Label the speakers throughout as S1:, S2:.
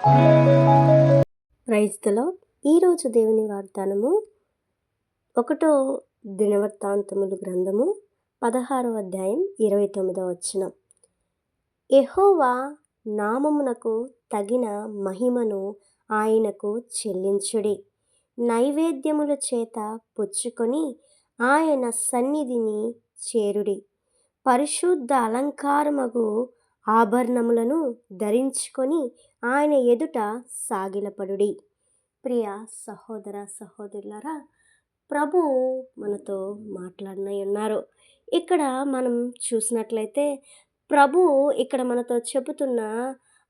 S1: Praise the lord. ఈరోజు దేవుని వాగ్దానము 1 దినవృత్తాంతములు గ్రంథము 16వ అధ్యాయం 29వ వచనం. యెహోవా నామమునకు తగిన మహిమను ఆయనకు చెల్లించుడి. నైవేద్యముల చేత పుచ్చుకొని ఆయన సన్నిధిని చేరుడి. పరిశుద్ధ అలంకారమగు ఆభరణములను ధరించుకొని ఆయన ఎదుట సాగిలపడుడి. ప్రియ సహోదర సహోదరులారా, ప్రభు మనతో మాట్లాడనై ఉన్నారు. ఇక్కడ మనం చూసినట్లయితే ప్రభు ఇక్కడ మనతో చెబుతున్న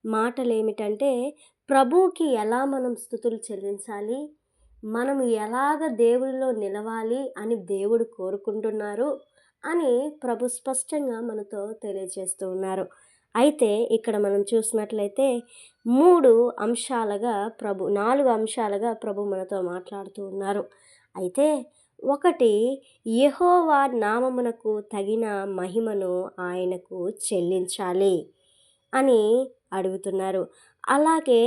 S1: మాటలు ఏమిటంటే, ప్రభువుకి ఎలా మనం స్తుతులు చెల్లించాలి, మనం ఎలాగ దేవుడిలో నిలవాలి అని దేవుడు కోరుకుంటున్నారు అని ప్రభు స్పష్టంగా మనతో తెలియజేస్తూ ఉన్నారు. అయితే ఇక్కడ మనం చూసినట్లయితే 4 అంశాలుగా ప్రభు మనతో మాట్లాడుతూ ఉన్నారు. అయితే 1, యెహోవా నామమునకు తగిన మహిమను ఆయనకు చెల్లించాలి అని అడుగుతున్నారు. అలాగే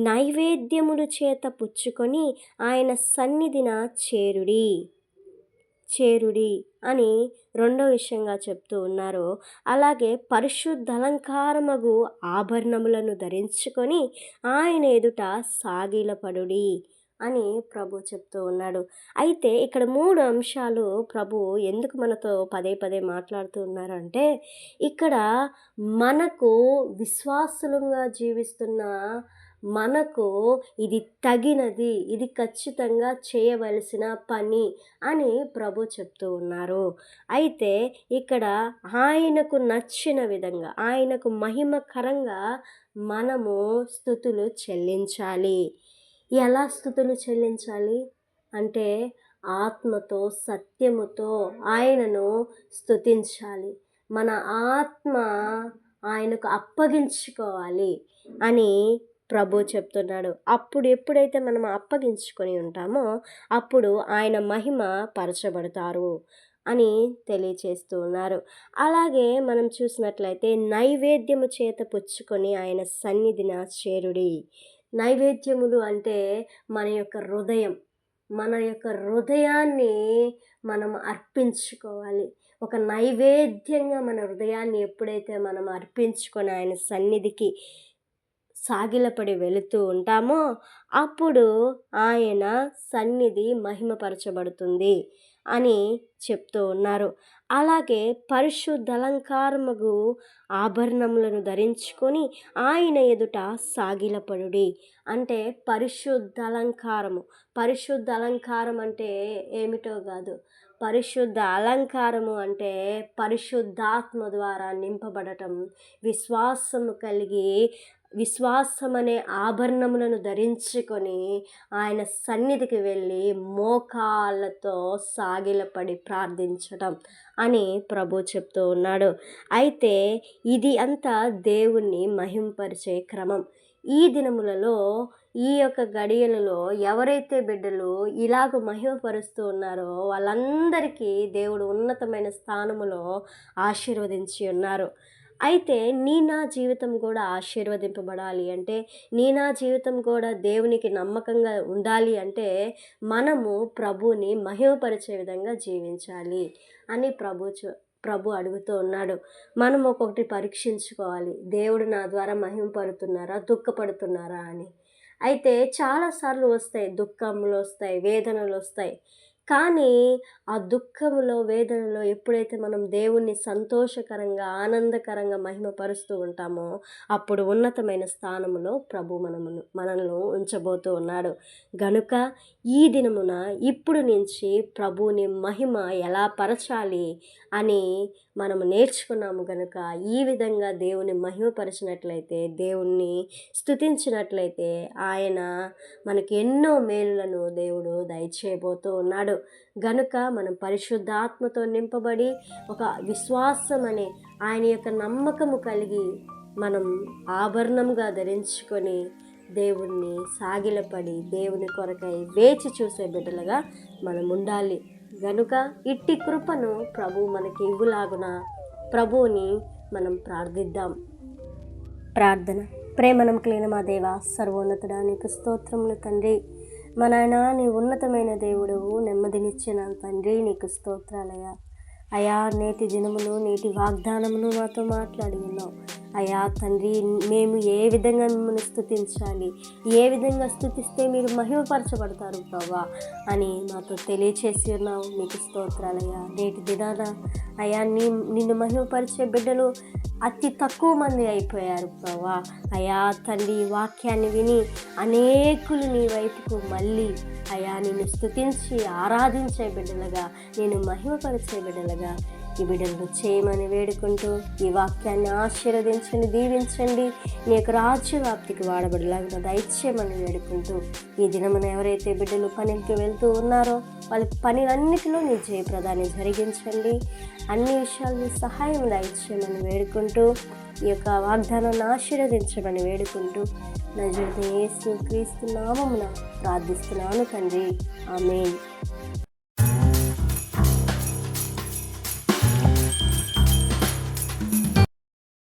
S1: నైవేద్యములు చేత పుచ్చుకొని ఆయన సన్నిధిన చేరుడి అని రెండో విషయంగా చెప్తూ ఉన్నారు. అలాగే పరిశుద్ధ అలంకారమగు ఆభరణములను ధరించుకొని ఆయన ఎదుట సాగిలపడుడి అని ప్రభు చెప్తూ ఉన్నాడు. అయితే ఇక్కడ 3 అంశాలు ప్రభు ఎందుకు మనతో పదే పదే మాట్లాడుతూ ఉన్నారంటే, ఇక్కడ మనకు విశ్వాసులుగా జీవిస్తున్న మనకు ఇది తగినది, ఇది ఖచ్చితంగా చేయవలసిన పని అని ప్రభు చెప్తూ ఉన్నారు. అయితే ఇక్కడ ఆయనకు నచ్చిన విధంగా, ఆయనకు మహిమకరంగా మనము స్తుతులు చెల్లించాలి. ఎలా స్తుతులు చెల్లించాలి అంటే, ఆత్మతో సత్యముతో ఆయనను స్తుతించాలి. మన ఆత్మ ఆయనకు అప్పగించుకోవాలి అని ప్రభు చెప్తున్నాడు. అప్పుడు ఎప్పుడైతే మనం అప్పగించుకొని ఉంటామో అప్పుడు ఆయన మహిమ పరచబడతారు అని తెలియచేస్తూ ఉన్నారు. అలాగే మనం చూసినట్లయితే నైవేద్యము చేత పుచ్చుకొని ఆయన సన్నిధిన చేరుడి. నైవేద్యములు అంటే మన యొక్క హృదయాన్ని మనం అర్పించుకోవాలి. ఒక నైవేద్యంగా మన హృదయాన్ని ఎప్పుడైతే మనం అర్పించుకొని ఆయన సన్నిధికి సాగిలపడి వెళుతూ ఉంటామో అప్పుడు ఆయన సన్నిధి మహిమపరచబడుతుంది అని చెప్తూ ఉన్నారు. అలాగే పరిశుద్ధ అలంకారముగు ఆభరణములను ధరించుకొని ఆయన ఎదుట సాగిలపడుడి అంటే పరిశుద్ధ అలంకారం అంటే ఏమిటో కాదు. పరిశుద్ధ అలంకారము అంటే పరిశుద్ధాత్మ ద్వారా నింపబడటం, విశ్వాసం అనే ఆభరణములను ధరించుకొని ఆయన సన్నిధికి వెళ్ళి మోకాళ్ళతో సాగిలపడి ప్రార్థించడం అని ప్రభు చెప్తూ ఉన్నాడు. అయితే ఇది అంతా దేవుణ్ణి మహింపరిచే క్రమం. ఈ దినములలో, ఈ యొక్క గడియలలో ఎవరైతే బిడ్డలు ఇలాగ మహిమపరుస్తూ ఉన్నారో వాళ్ళందరికీ దేవుడు ఉన్నతమైన స్థానములో ఆశీర్వదించి ఉన్నారు. అయితే నా జీవితం కూడా ఆశీర్వదింపబడాలి అంటే, నా జీవితం కూడా దేవునికి నమ్మకంగా ఉండాలి అంటే మనము ప్రభుని మహిమపరిచే విధంగా జీవించాలి అని ప్రభు అడుగుతూ ఉన్నాడు. మనం ఒక్కొక్కటి పరీక్షించుకోవాలి. దేవుడు నా ద్వారా మహిమపడుతున్నారా, దుఃఖపడుతున్నారా అని. అయితే చాలాసార్లు వస్తాయి, దుఃఖములు వస్తాయి, వేదనలు వస్తాయి. కానీ ఆ దుఃఖములో, వేదనలో ఎప్పుడైతే మనం దేవుణ్ణి సంతోషకరంగా, ఆనందకరంగా మహిమపరుస్తూ ఉంటామో అప్పుడు ఉన్నతమైన స్థానములో ప్రభు మనల్ని ఉంచబోతూ ఉన్నాడు. గనుక ఈ దినమున ఇప్పుడు నుంచి ప్రభువుని మహిమ ఎలా పరచాలి అని మనము నేర్చుకున్నాము. గనుక ఈ విధంగా దేవుని మహిమపరిచినట్లయితే, దేవుణ్ణి స్తుతించినట్లయితే ఆయన మనకి ఎన్నో మేలులను దేవుడు దయచేయబోతూ ఉన్నాడు. గనుక మనం పరిశుద్ధాత్మతో నింపబడి ఒక విశ్వాసం అనే ఆయన యొక్క నమ్మకము కలిగి మనం ఆభరణంగా ధరించుకొని దేవుణ్ణి సాగిలపడి దేవుని కొరకై వేచి చూసే బిడ్డలుగా మనం ఉండాలి. గనుక ఇట్టి కృపను ప్రభు మనకి ఇవ్వులాగున ప్రభువుని మనం ప్రార్థిద్దాం. ప్రార్థన. ప్రేమనం కలిగిన మా దేవ, సర్వోన్నతుడా, నీకు స్తోత్రములు తండ్రి. మా నాయన, నీ ఉన్నతమైన దేవుడు, నెమ్మదినిచ్చిన తండ్రి, నీకు స్తోత్రాలయ్యా. అయా, నేటి దినములు, నేటి వాగ్దానమును మాతో మాట్లాడి ఉన్నావు అయా తండ్రి. మేము ఏ విధంగా మిమ్మల్ని స్తుతించాలి, ఏ విధంగా స్తుతిస్తే మీరు మహిమపరచబడతారు ప్రభా అని మాతో తెలియచేసి ఉన్నావు. నీకు స్తోత్రాలయ్యా. నేటి దినాన అయా, నిన్ను మహిమపరిచే బిడ్డలు అతి తక్కువ మంది అయిపోయారు ప్రభా. అయా తండ్రి, వాక్యాన్ని విని అనేకులు నీ వైపుకు మళ్ళీ అయా నిన్ను స్తుతించి ఆరాధించే బిడ్డలుగా, నేను మహిమపరిచే బిడ్డలుగా ఈ బిడ్డలను చేయమని వేడుకుంటూ, ఈ వాక్యాన్ని ఆశీర్వదించండి, దీవించండి, నీ యొక్క రాజ్యవ్యాప్తికి వాడబడేలాగా దయచేయమని వేడుకుంటూ, ఈ దినమున ఎవరైతే బిడ్డలు పనికి వెళ్తూ ఉన్నారో వాళ్ళ పనులన్నిటిలో నీ జయప్రదాన్ని జరిగించండి, అన్ని విషయాల్లో సహాయం దయచేయమని వేడుకుంటూ, ఈ యొక్క వాగ్దానాన్ని ఆశీర్వదించమని వేడుకుంటూ, నజరేయుడైన యేసు క్రీస్తు నామమున ప్రార్థిస్తున్నాను తండ్రి. ఆమేన్.